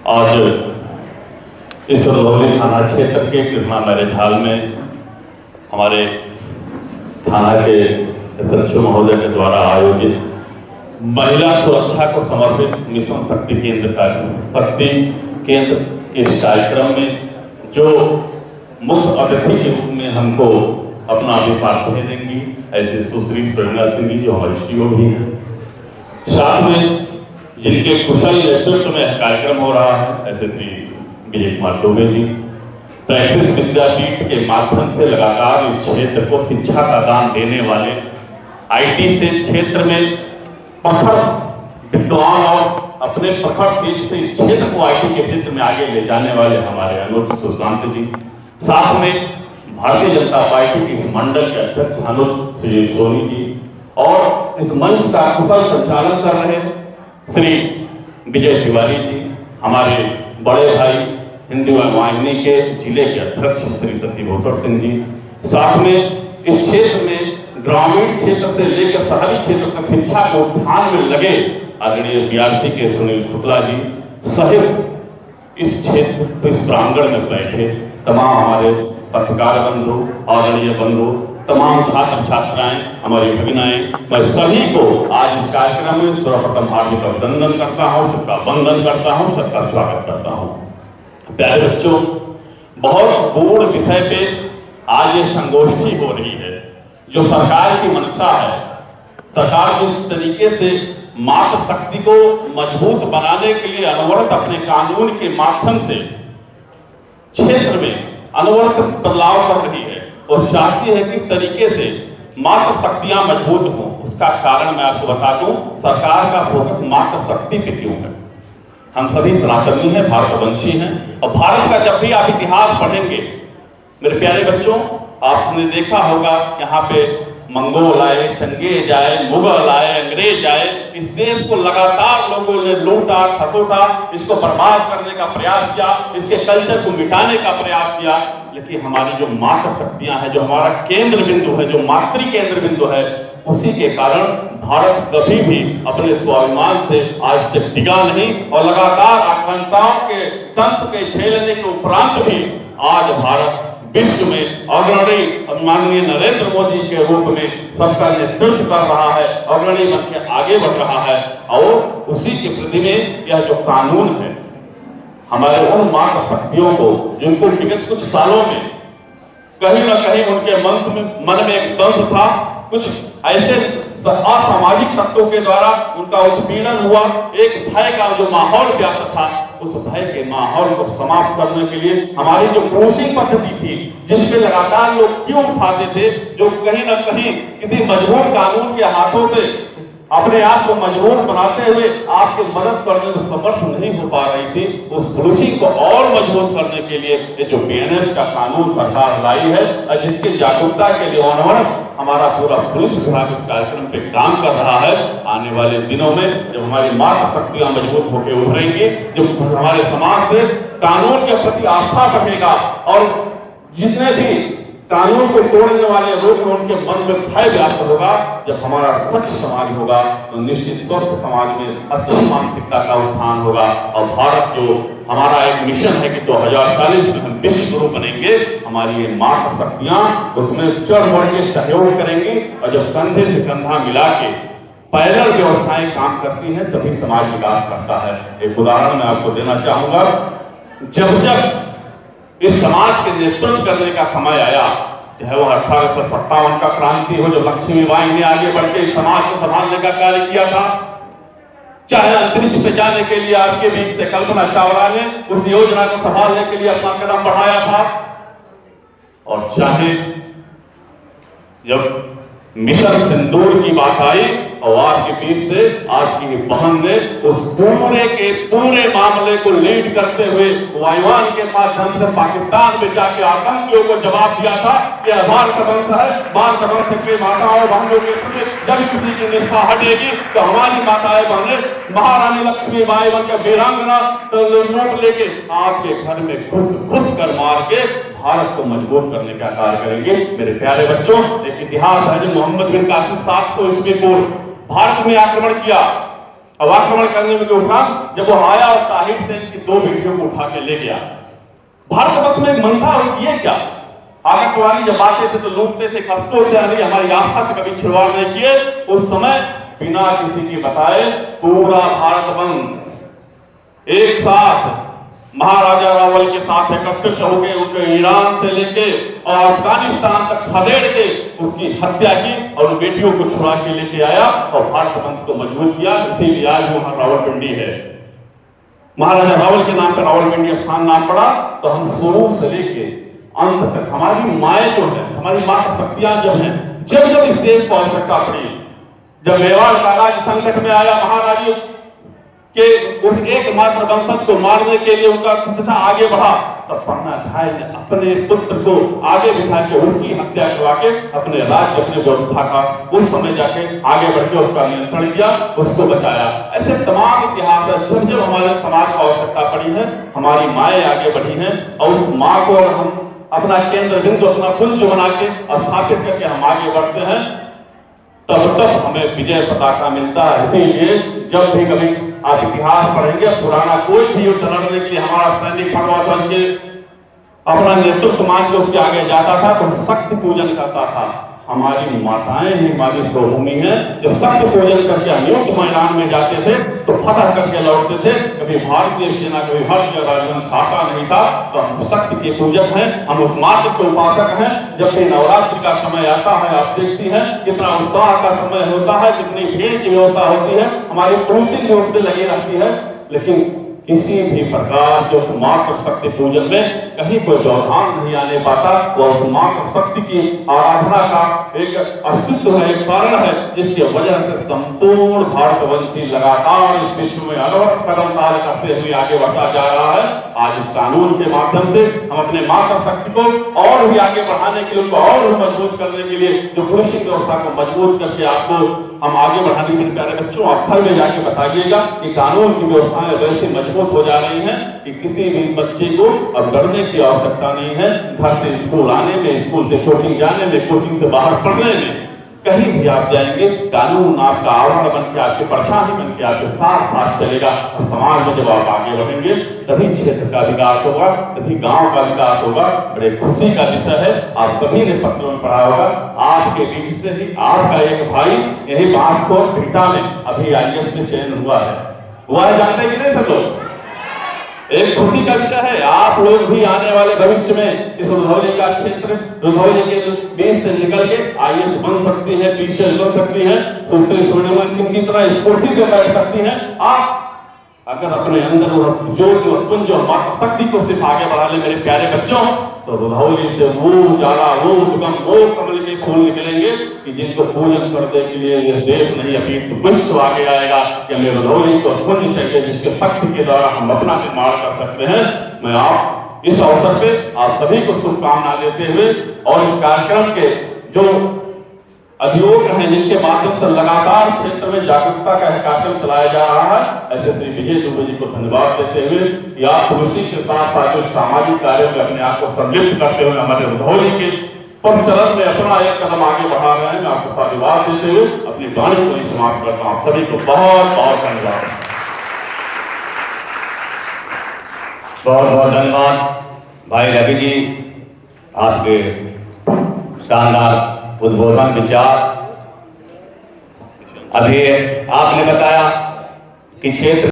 आज इस रजौली थाना क्षेत्र के कृष्णा मैरिज हॉल में हमारे थाना के SHO महोदय के द्वारा आयोजित महिला सुरक्षा को समर्पित मिशन शक्ति केंद्र के इस कार्यक्रम में जो मुख्य अतिथि के रूप में हमको अपना अभिभाषण देंगी ऐसे सुश्री सुरेंद्र सिंह जी जो हमारी CO भी हैं, साथ में जिनके कुशल नेतृत्व में कार्यक्रम हो रहा है ऐसे श्री विजय कुमार दुबे जी, प्रैक्टिस विद्यापीठ के माध्यम से लगातार इस क्षेत्र को शिक्षा का दान देने वाले IT से क्षेत्र में प्रखर विद्वान और अपने प्रखर तेज से इस क्षेत्र को IT के क्षेत्र में आगे ले जाने वाले हमारे अनुज सुशांत जी, साथ में भारतीय जनता पार्टी के इस मंडल के अध्यक्ष अनुज श्री सोनी जी और इस मंच का कुशल संचालन कर रहे श्री विजय तिवारी जी, हमारे बड़े भाई हिंदी वाहिनी के जिले के अध्यक्ष श्री शशिभूषण सिंह जी, साथ में इस क्षेत्र में ग्रामीण क्षेत्र से लेकर शहरी क्षेत्र तक शिक्षा को उत्थान में लगे आदरणीय BRC के सुनील शुक्ला जी सहित इस क्षेत्र इस प्रांगण में बैठे तमाम हमारे पत्रकार बंधु, आदरणीय बंधु, तमाम छात्र छात्राएं, हमारी भगिनाएं, मैं सभी को आज इस कार्यक्रम में सर्वप्रथम हार्दिक अभिनंदन करता हूं, सबका वंदन करता हूं, सबका स्वागत करता हूं। प्यारे बच्चों, बहुत गूढ़ विषय पे आज ये संगोष्ठी हो रही है। जो सरकार की मंशा है, सरकार जिस तरीके से मातृ शक्ति को मजबूत बनाने के लिए अनवरत अपने कानून के माध्यम से क्षेत्र में अनवरत बदलाव कर रही है और चाहती है किस तरीके से मातृ शक्तियां मजबूत हों, उसका कारण मैं आपको बता दूं, सरकार का फोकस मातृ शक्ति पे क्यों है। हम सभी सनातनी हैं, भारतवंशी हैं और भारत का जब भी आप इतिहास पढ़ेंगे मेरे प्यारे बच्चों, आपने देखा होगा यहाँ पे मंगोल आए, चंगेज आए, मुगल आए, अंग्रेज आए, इस देश को लगातार लोगों ने लूटा खसोटा, इसको बर्बाद करने का प्रयास किया, इसके कल्चर को मिटाने का प्रयास किया, लेकिन हमारी जो मातृ शक्तियां हैं, जो हमारा केंद्र बिंदु है, जो मातृ केंद्र बिंदु है, उसी के कारण भारत कभी भी अपने स्वाभिमान से आज तक टिका नहीं और लगातार आक्रांताओं के तंत्र के झेलने के उपरांत भी आज भारत विश्व में अग्रणी माननीय नरेंद्र मोदी के रूप में सबका नेतृत्व कर रहा है, अग्रणी बन के आगे बढ़ रहा है और उसी के प्रति में यह जो कानून है हमारे उन मातृ शक्तियों को जिनको विगत कुछ सालों में कहीं ना कहीं उनके मन में एक दंश था, कुछ ऐसे असामाजिक तत्वों के द्वारा उनका उत्पीड़न हुआ, एक भय का जो माहौल व्याप्त था, उस भय के माहौल को समाप्त करने के लिए हमारी जो क्रॉसिंग पद्धति थी जिससे लगातार लोग क्यों उठाते थे, जो कहीं ना कहीं किसी मजबूर कानून के हाथों से अपने आप को मजबूर बनाते हुए आपकी मदद करने में समर्थ नहीं हो पा रही थी, उस क्रॉसिंग को और मजबूत करने के लिए ये जो BNS का कानून सरकार लाई है और जिसकी जागरूकता के लिए अनवरत हमारा पूरा पुलिस विभाग इस कार्यक्रम पे काम कर रहा है। आने वाले दिनों में जब हमारी मातृ शक्तियां मजबूत होकर उभरेंगी, जब हमारे समाज से कानून के प्रति आस्था बढ़ेगा और जितने भी कानून को तोड़ने वाले लोग उनके मन में भय व्याप्त होगा, जब हमारा स्वच्छ समाज होगा तो निश्चित स्वस्थ समाज में अच्छी मानसिकता का उत्थान होगा और भारत जो हमारा एक मिशन है कि 2040 में हम विश्व गुरु बनेंगे, हमारी ये मातृ शक्तियां उसमें चढ़ बढ़ के सहयोग करेंगी और जब कंधे से कंधा मिला के पैदल व्यवस्थाएं काम करती हैं तभी समाज विकास करता है। एक उदाहरण मैं आपको देना चाहूंगा, जब इस समाज के नेतृत्व करने का समय आया, चाहे वो 1857 का क्रांति हो जो लक्ष्मीबाई ने आगे बढ़ के इस समाज को संभालने का कार्य किया था, चाहे अंतरिक्ष पे जाने के लिए आपके बीच से कल्पना चावला ने उस योजना को संभालने के लिए अपना कदम बढ़ाया था, और चाहे जब मिशन सिंदूर की बात आई और आपके बीच से आज की बहन ने उस पूरे के पूरे मामले को लीड करते हुए वायुयान के माध्यम से पाकिस्तान में जाके आतंकियों को जवाब दिया था कि भारत वंश है, भारत वंश के माताओं बहनों के प्रति जब किसी की निष्ठा हटेगी तो हमारी माताएं बहनें महारानी लक्ष्मीबाई बनकर वीरांगना तो रूप लेके आपके घर में घुस कर मार के भारत को मजबूत करने का कार्य करेंगे। मेरे प्यारे बच्चों, एक इतिहास है जो मोहम्मद बिन कासिम 700 ईस्वी पूर्व भारत में आक्रमण किया, अब आक्रमण करने में जो उठा, जब वो आया और ताहिर सेन की 2 बेटियों को उठा के ले गया। भारत में एक मन था, ये क्या आतंकवादी जब आते थे तो लूटते थे, खपते थे, अरे हमारी आस्था से कभी छिड़वाड़ नहीं किए। उस समय बिना किसी की बताए पूरा भारत बंद एक साथ महाराजा रावल के साथ एकत्रित हो गए, उनके ईरान से लेके और अफगानिस्तान तक खदेड़ के उसकी हत्या की और उन बेटियों को छुड़ा के लेके आया और भारत वंश को मजबूत किया। इसीलिए आज वहां रावलपिंडी है। महाराजा रावल के नाम पर रावलपिंडी स्थान नाम पड़ा। तो हम शुरू से लेके अंत तक हमारी माएँ जो है, हमारी माता शक्तियां जो है, जब जब इस देश को आवश्यकता पड़ी, जब मेवाड़ साम्राज्य संकट में आया, महाराजी के उस एकमात्र वंशज को मारने के लिए उनका कुछ आगे बढ़ा, तब पन्ना भाई ने अपने पुत्र को आगे बिठा के उसकी हत्या करवा के अपने राज्य, अपने व्यवस्था का उस समय जाके आगे बढ़ के उसका नियंत्रण किया, उसको बचाया। ऐसे तमाम इतिहास है। जब जब हमारे समाज को आवश्यकता पड़ी है, हमारी माएँ आगे बढ़ी हैं और उस माँ को हम अपना केंद्र बिंदु, अपना पुंज बना के स्थापित करके हम आगे बढ़ते हैं, तब तक हमें विजय पताका मिलता है। इसीलिए जब भी कभी आप इतिहास पढ़ेंगे, पुराना कोई भी युद्ध लड़ने के लिए हमारा सैनिक भगवा बन के अपना नेतृत्व मान के उसके आगे जाता था तो शक्ति पूजन करता था। हमारी माताएं ही हमारी स्वभूमि है। जब शक्ति पूजन करके हम युद्ध मैदान में जाते थे तो फतह करके लौटते थे। कभी भारतीय सेना, कभी भारतीय राजवंश साटा नहीं था। तो हम शक्ति के पूजक हैं, हम उस मात्र के उपासक हैं। जब भी नवरात्रि का समय आता है, आप देखती हैं कितना उत्साह का समय होता है, कितनी भीड़ की व्यवस्था होती है, हमारी पुलिसिंग व्यवस्था लगी रहती है। लेकिन किसी भी प्रकार के उस मात्र शक्ति पूजन में कहीं कोई व्यवधान नहीं आने पाता। वह उस मात्र शक्ति की आराधना का एक अस्तित्व है, एक कारण है, जिसकी वजह से संपूर्ण भारतवंशी लगातार इस विश्व में अनवरत कदम ताल करते हुए आगे बढ़ता जा रहा है। आज इस कानून के माध्यम से हम अपने मात्र शक्ति को और भी आगे बढ़ाने के लिए, उनको और भी मजबूत करने के लिए, जो पुलिसिंग व्यवस्था को मजबूत करके आपको हम आगे बढ़ाने के लिए, प्यारे बच्चों आप घर में जाके बताइएगा कि कानून की व्यवस्थाएं वैसे मजबूत हो जा रही हैं कि किसी भी बच्चे को अब डरने की आवश्यकता नहीं है। घर से स्कूल आने में, स्कूल से कोचिंग जाने में, कोचिंग से बाहर पढ़ने में, कहीं भी आप जाएंगे कानून आपका आवरण बन के, आपके परछाई बन के आपके साथ साथ चलेगा। और समाज में जब आप आगे बढ़ेंगे तभी क्षेत्र का विकास होगा, तभी गांव का विकास होगा। बड़े खुशी का विषय है, आप सभी ने पत्रों में पढ़ा होगा, आपके बीच से ही आपका एक भाई यही बांसकोट बिहटा में अभी IAS से चयन हुआ है। हुआ है, जानते कि नहीं सब लोग? एक खुशी का विषय है। आप लोग भी आने वाले भविष्य में इस रुधौली का क्षेत्र, रुधौली के बीच से निकल के IAS बन सकती है, टीचर बन सकती है, सुश्री स्वर्णिमा सिंह की तरह स्फूर्ति से बैठ सकती हैं। आप अगर अपने अंदर जो पुंज मात्र शक्ति को सिर्फ आगे बढ़ा ले मेरे प्यारे बच्चों, तो रुधौली से वो जाला, वो उद्गम, वो कमल के फूल निकलेंगे कि जिनको पूजन करने के लिए ये देश नहीं अभी तो विश्व आगे आएगा कि हमें रुधौली को पुंज चाहिए जिसके शक्ति के द्वारा हम अपना निर्माण कर सकते हैं। मैं आप इस अवसर पे आप सभी को शुभकामना देते हुए और इस कार्यक्रम के जो अधियोग हैं, जिनके माध्यम से लगातार क्षेत्र में जागरूकता का कार्यक्रम चलाया जा रहा है, ऐसे श्री विजय दुबे जी को धन्यवाद देते हुए या कृषि के साथ साथ सामाजिक कार्यों में अपने आप को सम्मिलित करते हुए हमारे रुधौली के पदचरण में अपना एक कदम आगे बढ़ा रहे हैं। मैं आपको साधुवाद देते हुए अपनी वाणी को समाप्त करता हूँ। सभी को बहुत बहुत धन्यवाद। बहुत बहुत धन्यवाद भाई रवि जी, आपके शानदार उद्बोधन विचार। अभी आपने बताया कि क्षेत्र